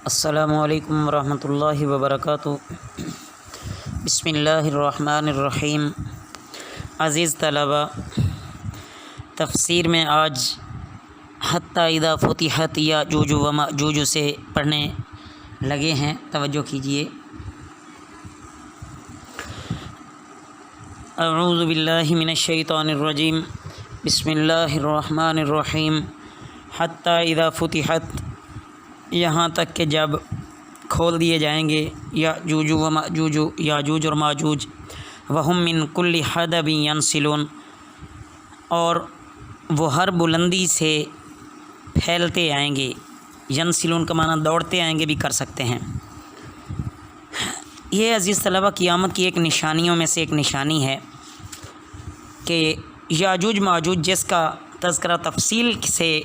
السلام علیکم ورحمۃ اللہ وبرکاتہ۔ بسم اللہ الرحمن الرحیم۔ عزیز طلباء، تفسیر میں آج حتی اذا فتحت یاجوج و ماجوج سے پڑھنے لگے ہیں، توجہ کیجیے۔ اعوذ باللہ من الشیطان الرجیم، بسم اللہ الرحمن الرحیم۔ حتی اذا فتحت، یہاں تک کہ جب کھول دیے جائیں گے، یاجوج و ماجوج، یاجوج اور ماجوج، وہم من کل حدب ینسلون، اور وہ ہر بلندی سے پھیلتے آئیں گے۔ ینسلون کا معنی دوڑتے آئیں گے بھی کر سکتے ہیں۔ یہ عزیز طلبہ قیامت کی ایک نشانیوں میں سے ایک نشانی ہے کہ یاجوج ماجوج، جس کا تذکرہ تفصیل سے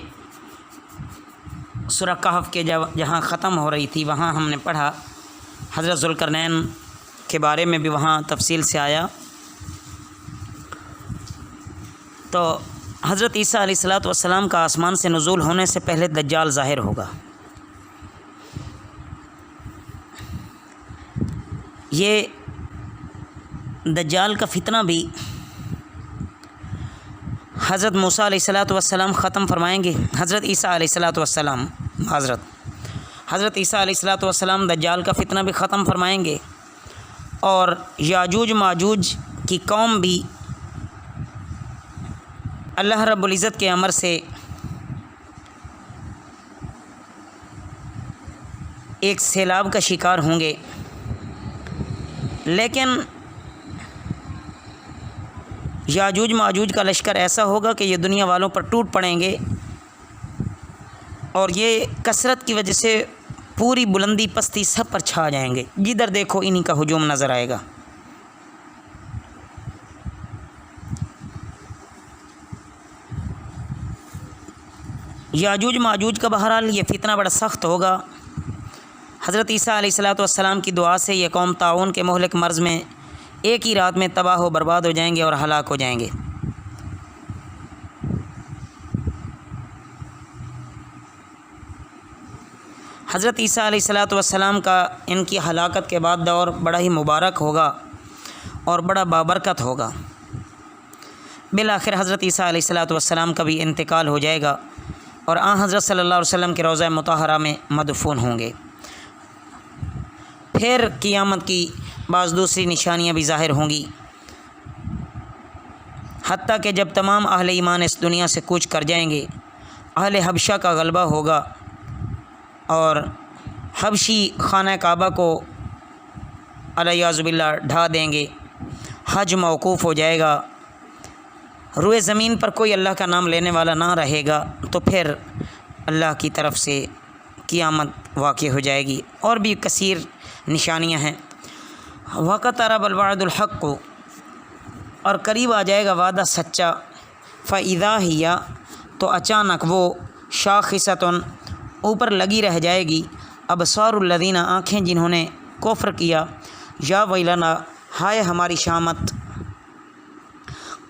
سورہ کہف کے جہاں ختم ہو رہی تھی وہاں ہم نے پڑھا، حضرت ذوالقرنین کے بارے میں بھی وہاں تفصیل سے آیا۔ تو حضرت عیسیٰ علیہ السلام کا آسمان سے نزول ہونے سے پہلے دجال ظاہر ہوگا۔ یہ دجال کا فتنہ بھی حضرت موسیٰ علیہ السلام ختم فرمائیں گے۔ حضرت عیسیٰ علیہ السلام حضرت عیسیٰ علیہ السلام دجال کا فتنہ بھی ختم فرمائیں گے، اور یاجوج ماجوج کی قوم بھی اللہ رب العزت کے امر سے ایک سیلاب کا شکار ہوں گے۔ لیکن یاجوج ماجوج کا لشکر ایسا ہوگا کہ یہ دنیا والوں پر ٹوٹ پڑیں گے، اور یہ کثرت کی وجہ سے پوری بلندی پستی سب پر چھا جائیں گے۔ جدھر دیکھو انہی کا ہجوم نظر آئے گا۔ یاجوج ماجوج کا بہرحال یہ فتنہ بڑا سخت ہوگا۔ حضرت عیسیٰ علیہ السلام کی دعا سے یہ قوم طاعون کے مہلک مرض میں ایک ہی رات میں تباہ و برباد ہو جائیں گے اور ہلاک ہو جائیں گے۔ حضرت عیسیٰ علیہ السلام کا ان کی ہلاکت کے بعد دور بڑا ہی مبارک ہوگا اور بڑا بابرکت ہوگا۔ بالآخر حضرت عیسیٰ علیہ السلام کا بھی انتقال ہو جائے گا اور آن حضرت صلی اللہ علیہ وسلم کے روضہ مطہرہ میں مدفون ہوں گے۔ پھر قیامت کی بعض دوسری نشانیاں بھی ظاہر ہوں گی، حتیٰ کہ جب تمام اہل ایمان اس دنیا سے کوچ کر جائیں گے، اہل حبشہ کا غلبہ ہوگا اور حبشی خانہ کعبہ کو علیہ باللہ ڈھا دیں گے، حج موقوف ہو جائے گا، روئے زمین پر کوئی اللہ کا نام لینے والا نہ رہے گا، تو پھر اللہ کی طرف سے قیامت واقع ہو جائے گی۔ اور بھی کثیر نشانیاں ہیں۔ وَقَتَرَبَ الْوَعْدُ الْحَقُّ، اور قریب آ جائے گا وعدہ سچا۔ فَإِذَا هِيَ، تو اچانک وہ شاخصۃ، اوپر لگی رہ جائے گی، ابصار الذین، آنکھیں جنہوں نے کفر کیا، یا ویلنا، ہائے ہماری شامت،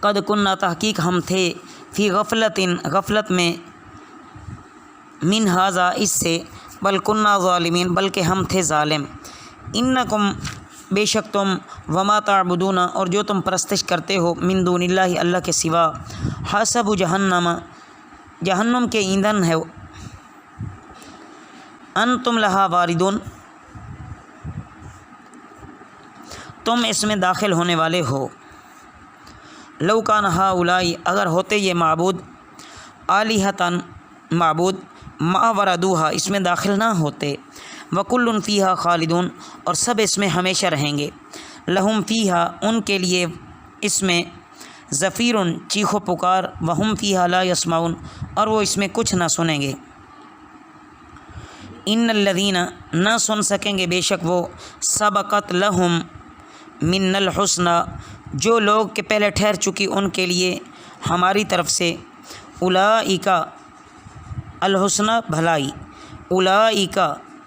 قد کننا، تحقیق ہم تھے، فی غفلت، غفلت میں، من ھذا، اس سے، بل کننا ظالمین، بلکہ ہم تھے ظالم، انکم، بے شک تم، وما تعبدون، اور جو تم پرستش کرتے ہو، من دون اللہ، اللہ کے سوا، حسب جہنم، جہنم کے ایندھن ہے، انتم لہا واردون، تم اس میں داخل ہونے والے ہو۔ لو کان ہؤلاء، اگر ہوتے یہ معبود، آلہۃ، معبود، ما وردوہا، اس میں داخل نہ ہوتے، وکل فیہا خالدون، اور سب اس میں ہمیشہ رہیں گے، لہم فیہا، ان کے لیے اس میں، زفیر، چیخ و پکار، وہم فیہا لا یسمعون، اور وہ اس میں کچھ نہ سنیں گے۔ ان الذین، نہ سن سکیں گے بے شک وہ، سبقت لہم من الحسنی، جو لوگ کہ پہلے ٹھہر چکی ان کے لیے ہماری طرف سے، اولئک، الحسنی بھلائی، اولئک،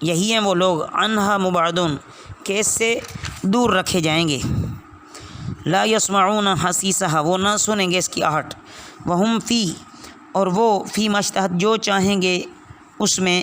یہی ہیں وہ لوگ، عنہا مبعدون، کہ اس سے دور رکھے جائیں گے، لا یسمعون حسیسہا، وہ نہ سنیں گے اس کی آہٹ، وہم فی، اور وہ فی ما اشتہت، جو چاہیں گے اس میں،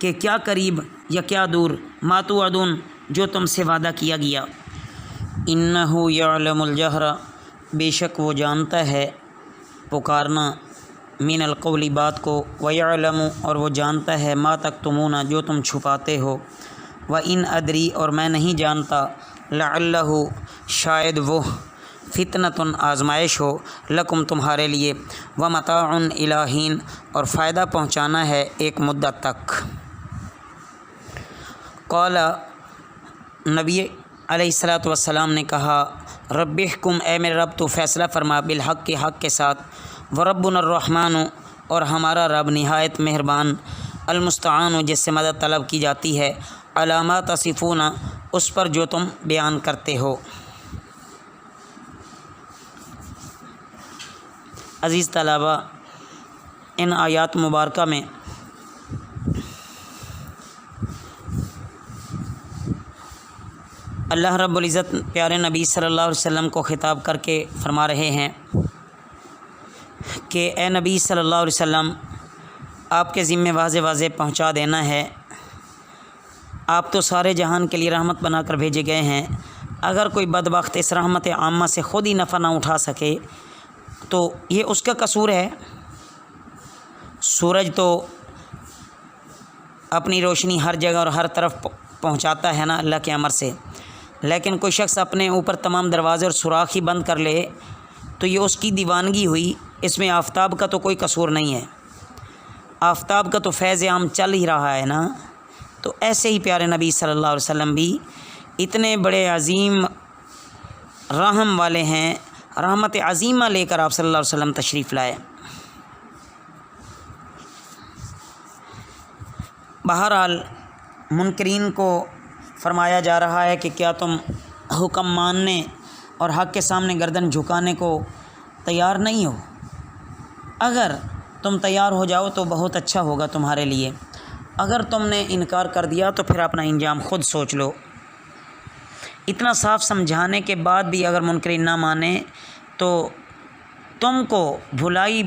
کہ کیا قریب یا کیا دور، ما توعدون جو تم سے وعدہ کیا گیا۔ انہ یعلم الجہر بے شک وہ جانتا ہے پکارنا، من القول بات کو، ویعلم اور وہ جانتا ہے ما تکتمون جو تم چھپاتے ہو، وان ادری اور میں نہیں جانتا، لعلہ شاید وہ، فتنۃ آزمائش ہو، لکم تمہارے لیے، ومتاع الی حین اور فائدہ پہنچانا ہے ایک مدت تک۔ قال نبی علیہ الصلاۃ والسلام نے کہا، رب احکم اے میرے رب تو فیصلہ فرما، بالحق کے حق کے ساتھ، وربنا الرحمن اور ہمارا رب نہایت مہربان، المستعان جس سے مدد طلب کی جاتی ہے، علی ما تصفون اس پر جو تم بیان کرتے ہو۔ عزیز طلباء، ان آیات مبارکہ میں اللہ رب العزت پیارے نبی صلی اللہ علیہ وسلم کو خطاب کر کے فرما رہے ہیں کہ اے نبی صلی اللہ علیہ وسلم، آپ کے ذمہ واضح واضح پہنچا دینا ہے، آپ تو سارے جہان کے لیے رحمت بنا کر بھیجے گئے ہیں۔ اگر کوئی بدبخت اس رحمت عامہ سے خود ہی نفع نہ اٹھا سکے تو یہ اس کا قصور ہے۔ سورج تو اپنی روشنی ہر جگہ اور ہر طرف پہنچاتا ہے نا اللہ کے امر سے، لیکن کوئی شخص اپنے اوپر تمام دروازے اور سوراخ ہی بند کر لے تو یہ اس کی دیوانگی ہوئی، اس میں آفتاب کا تو کوئی قصور نہیں ہے، آفتاب کا تو فیض عام چل ہی رہا ہے نا۔ تو ایسے ہی پیارے نبی صلی اللہ علیہ وسلم بھی اتنے بڑے عظیم رحم والے ہیں، رحمت عظیمہ لے کر آپ صلی اللہ علیہ وسلم تشریف لائے۔ بہرحال منکرین کو فرمایا جا رہا ہے کہ کیا تم حکم ماننے اور حق کے سامنے گردن جھکانے کو تیار نہیں ہو؟ اگر تم تیار ہو جاؤ تو بہت اچھا ہوگا تمہارے لیے، اگر تم نے انکار کر دیا تو پھر اپنا انجام خود سوچ لو۔ اتنا صاف سمجھانے کے بعد بھی اگر منکرین نہ مانے تو تم کو بھلائی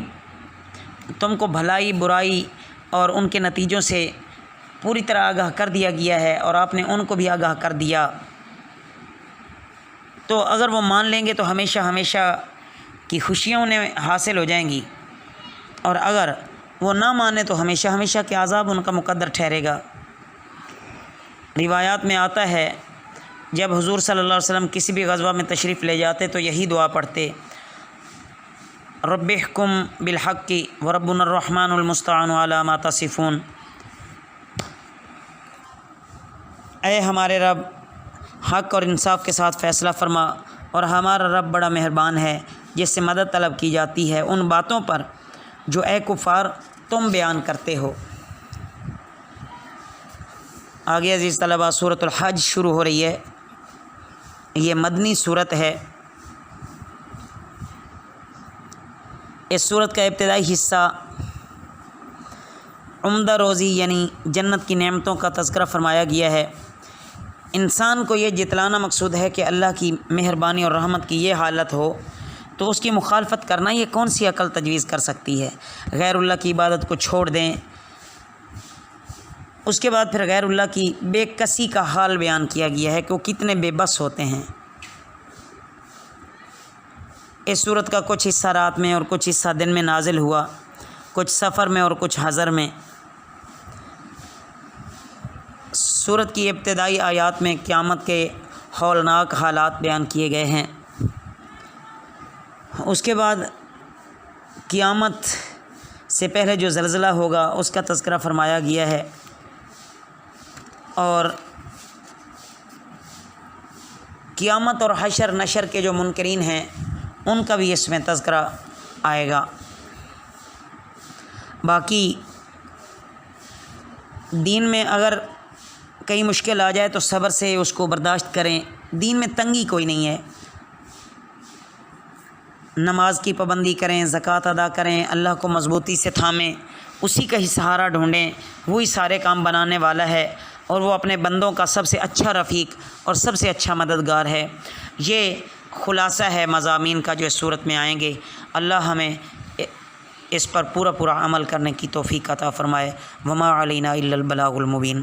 برائی اور ان کے نتیجوں سے پوری طرح آگاہ کر دیا گیا ہے، اور آپ نے ان کو بھی آگاہ کر دیا۔ تو اگر وہ مان لیں گے تو ہمیشہ ہمیشہ کی خوشیاں انہیں حاصل ہو جائیں گی، اور اگر وہ نہ مانے تو ہمیشہ ہمیشہ کے عذاب ان کا مقدر ٹھہرے گا۔ روایات میں آتا ہے جب حضور صلی اللہ علیہ وسلم کسی بھی غزوہ میں تشریف لے جاتے تو یہی دعا پڑھتے، رب احکم بالحق وربنا الرحمن المستعان علی ما تصفون، اے ہمارے رب حق اور انصاف کے ساتھ فیصلہ فرما، اور ہمارا رب بڑا مہربان ہے جس سے مدد طلب کی جاتی ہے ان باتوں پر جو اے کفار تم بیان کرتے ہو۔ آگے عزیز طلباء سورۃ الحج شروع ہو رہی ہے، یہ مدنی صورت ہے۔ اس صورت کا ابتدائی حصہ عمدہ روزی یعنی جنت کی نعمتوں کا تذکرہ فرمایا گیا ہے۔ انسان کو یہ جتلانا مقصود ہے کہ اللہ کی مہربانی اور رحمت کی یہ حالت ہو تو اس کی مخالفت کرنا یہ کون سی عقل تجویز کر سکتی ہے؟ غیر اللہ کی عبادت کو چھوڑ دیں۔ اس کے بعد پھر غیر اللہ کی بے کسی کا حال بیان کیا گیا ہے کہ وہ کتنے بے بس ہوتے ہیں۔ اس صورت کا کچھ حصہ رات میں اور کچھ حصہ دن میں نازل ہوا، کچھ سفر میں اور کچھ حضر میں۔ صورت کی ابتدائی آیات میں قیامت کے ہولناک حالات بیان کیے گئے ہیں۔ اس کے بعد قیامت سے پہلے جو زلزلہ ہوگا اس کا تذکرہ فرمایا گیا ہے، اور قیامت اور حشر نشر کے جو منکرین ہیں ان کا بھی اس میں تذکرہ آئے گا۔ باقی دین میں اگر کئی مشکل آ جائے تو صبر سے اس کو برداشت کریں، دین میں تنگی کوئی نہیں ہے۔ نماز کی پابندی کریں، زکوٰۃ ادا کریں، اللہ کو مضبوطی سے تھامیں، اسی کا ہی سہارا ڈھونڈیں، وہی سارے کام بنانے والا ہے، اور وہ اپنے بندوں کا سب سے اچھا رفیق اور سب سے اچھا مددگار ہے۔ یہ خلاصہ ہے مضامین کا جو اس صورت میں آئیں گے۔ اللہ ہمیں اس پر پورا عمل کرنے کی توفیق عطا فرمائے۔ وما علینا الا البلاغ المبین۔